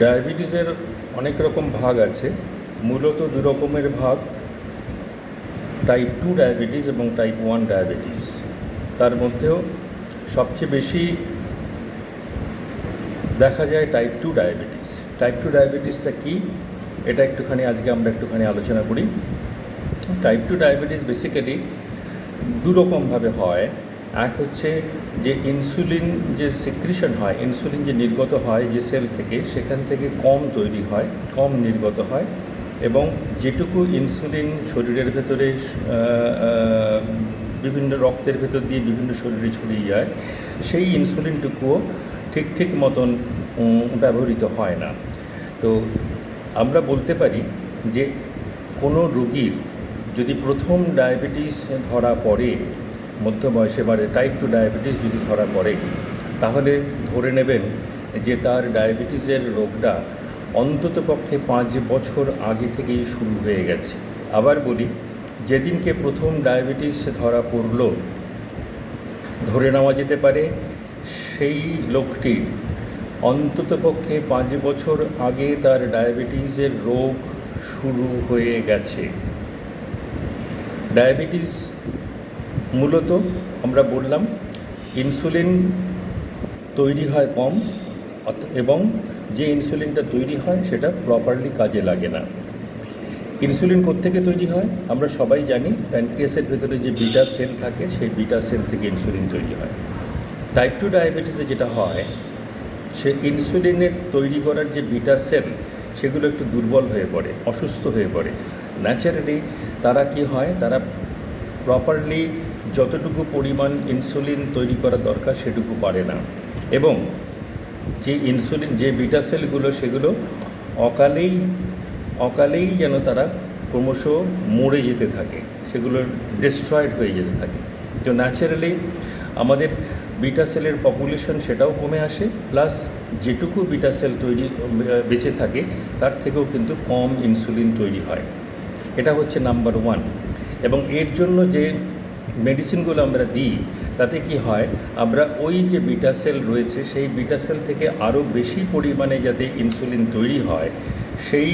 ডায়াবেটিসের অনেক রকম ভাগ আছে, মূলত দু রকমের ভাগ, টাইপ 2 ডায়াবেটিস এবং টাইপ 1 ডায়াবেটিস। তার মধ্যেও সবচেয়ে বেশি দেখা যায় টাইপ 2 ডায়াবেটিস। টাইপ 2 ডায়াবেটিসটা কী, এটা আজকে আমরা একটুখানি আলোচনা করি। টাইপ 2 ডায়াবেটিস বেসিক্যালি দুরকমভাবে হয়। এক হচ্ছে যে ইনসুলিন যে সিক্রিশন হয়, ইনসুলিন যে নির্গত হয় যে সেল থেকে, সেখান থেকে কম তৈরি হয়, কম নির্গত হয়, এবং যেটুকু ইনসুলিন শরীরের ভেতরে বিভিন্ন রক্তের ভেতর দিয়ে বিভিন্ন শরীরে ছড়িয়ে যায়, সেই ইনসুলিনটুকুও ঠিক মতন ব্যবহৃত হয় না। তো আমরা বলতে পারি যে কোনো রোগীর যদি প্রথম ডায়াবেটিস ধরা পড়ে মধ্য বয়সে, টাইপ 2 ডায়াবেটিস যদি ধরা পড়ে, তাহলে ধরে নেবেন যে তার ডায়াবেটিসের রোগটা অন্ততপক্ষে 5 বছর আগে থেকেই শুরু হয়ে গেছে। আবার বলি, যেদিনকে প্রথম ডায়াবেটিস ধরা পড়ল, ধরে নেওয়া যেতে পারে সেই লোকটির অন্ততপক্ষে 5 বছর আগে তার ডায়াবেটিসের রোগ শুরু হয়ে গেছে। ডায়াবেটিস মূলত আমরা বললাম ইনসুলিন তৈরি হয় কম, এবং যে ইনসুলিনটা তৈরি হয় সেটা প্রপারলি কাজে লাগে না। ইনসুলিন কোত্থেকে তৈরি হয় আমরা সবাই জানি, প্যানক্রিয়াসের ভেতরে যে বিটা সেল থাকে, সেই বিটা সেল থেকে ইনসুলিন তৈরি হয়। টাইপ 2 ডায়াবেটিসে যেটা হয়, সে ইনসুলিনের তৈরি করার যে বিটা সেল, সেগুলো একটু দুর্বল হয়ে পড়ে, অসুস্থ হয়ে পড়ে। ন্যাচারালি তারা কি হয়, তারা প্রপারলি যতটুকু পরিমাণ ইনসুলিন তৈরি করা দরকার সেটুকু পারে না, এবং যে ইনসুলিন যে বিটা সেলগুলো, সেগুলো অকালেই যেন তারা ক্রমশ মরে যেতে থাকে, সেগুলো ডিস্ট্রয়েড হয়ে যেতে থাকে। তো ন্যাচারালি আমাদের বিটা সেলের পপুলেশন সেটাও কমে আসে, প্লাস যেটুকু বিটা সেল বেঁচে থাকে তার থেকেও কিন্তু কম ইনসুলিন তৈরি হয়। এটা হচ্ছে নাম্বার 1। এবং এর জন্য যে মেডিসিনগুলো আমরা দিই, তাতে কি হয়, আমরা ওই যে বিটা সেল রয়েছে, সেই বিটা সেল থেকে আরও বেশি পরিমাণে যাতে ইনসুলিন তৈরি হয়, সেই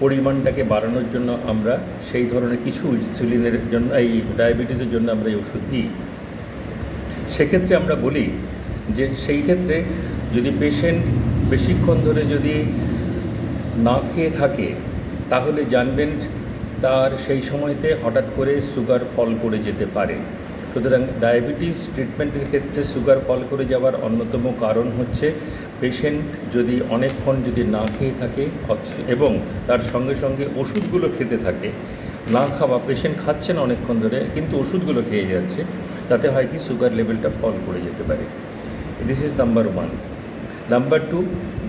পরিমাণটাকে বাড়ানোর জন্য আমরা সেই ধরনের কিছু ইনসুলিনের জন্য, এই ডায়াবেটিসের জন্য আমরা এই ওষুধ দিই। সেক্ষেত্রে আমরা বলি যে সেই ক্ষেত্রে যদি পেশেন্ট বেশিক্ষণ ধরে যদি না খেয়ে থাকে, তাহলে জানবেন তার সেই সময়তে হঠাৎ করে সুগার ফল করে যেতে পারে। সুতরাং ডায়াবেটিস ট্রিটমেন্টের ক্ষেত্রে সুগার ফল করে যাওয়ার অন্যতম কারণ হচ্ছে পেশেন্ট যদি অনেকক্ষণ যদি না খেয়ে থাকে এবং তার সঙ্গে সঙ্গে ওষুধগুলো খেতে থাকে। না খাওয়া, পেশেন্ট খাচ্ছে না অনেকক্ষণ ধরে কিন্তু ওষুধগুলো খেয়ে যাচ্ছে, তাতে হয় কি সুগার লেভেলটা ফল করে যেতে পারে। This is number 1। নাম্বার 2,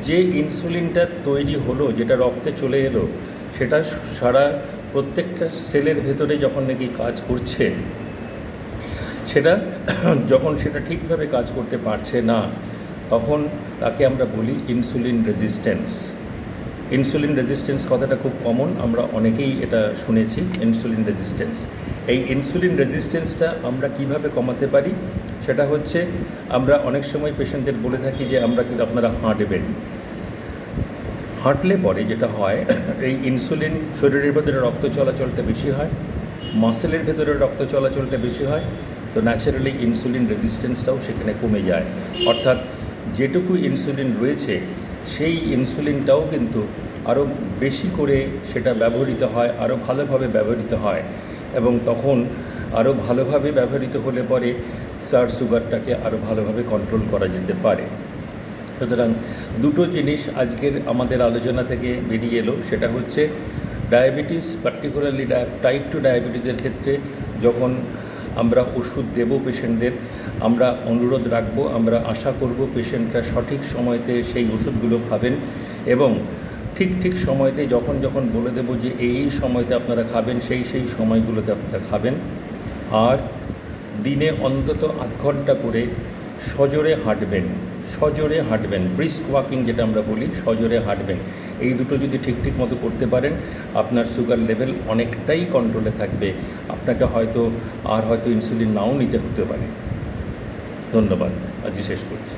যে ইনসুলিনটা তৈরি হলো, যেটা রক্তে চলে এলো, সেটা সারা প্রত্যেকটা সেলের ভেতরে যখন নাকি কাজ করছে, যখন সেটা ঠিকভাবে কাজ করতে পারছে না, তখন তাকে আমরা বলি ইনসুলিন রেজিস্ট্যান্স। ইনসুলিন রেজিস্ট্যান্স কথাটা খুব কমন, আমরা অনেকেই এটা শুনেছি, ইনসুলিন রেজিস্ট্যান্স। এই ইনসুলিন রেজিস্ট্যান্সটা আমরা কিভাবে কমাতে পারি, সেটা হচ্ছে আমরা অনেক সময় পেশেন্টদের বলে থাকি যে আপনারা হাঁটবেন। হাঁটলে পরে যেটা হয়, এই ইনসুলিন শরীরের ভেতরে রক্ত চলাচলটা বেশি হয়, মাসেলের ভেতরে রক্ত চলাচলটা বেশি হয়, তো ন্যাচারালি ইনসুলিন রেজিস্ট্যান্সটাও সেখানে কমে যায়। অর্থাৎ যেটুকু ইনসুলিন রয়েছে, সেই ইনসুলিনটাও কিন্তু আরও বেশি করে সেটা ব্যবহৃত হয়, আরও ভালোভাবে ব্যবহৃত হয়, এবং তখন আরও ভালোভাবে ব্যবহৃত হলে পরে তার সুগারটাকে আরও ভালোভাবে কন্ট্রোল করা যেতে পারে। সুতরাং দুটো জিনিস আজকের আমাদের আলোচনা থেকে বেরিয়ে এলো, সেটা হচ্ছে ডায়াবেটিস, পার্টিকুলারলি টাইপ 2 ডায়াবেটিসের ক্ষেত্রে যখন আমরা ওষুধ দেব পেশেন্টদের, আমরা অনুরোধ রাখব, আমরা আশা করব পেশেন্টরা সঠিক সময়তে সেই ওষুধগুলো খাবেন, এবং ঠিক সময়তে যখন বলে দেব যে এই সময়তে আপনারা খাবেন, সেই সময়গুলোতে আপনারা খাবেন। আর দিনে অন্তত 8 ঘন্টা করে সজোরে হাঁটবেন, ব্রিস্ক ওয়াকিং যেটা আমরা বলি, সজোরে হাঁটবেন। এই দুটো যদি ঠিক মতো করতে পারেন, আপনার সুগার লেভেল অনেকটাই কন্ট্রোলে থাকবে। আপনাকে হয়তো ইনসুলিন নাও নিতে হতে পারে। ধন্যবাদ, আজকে শেষ করছি।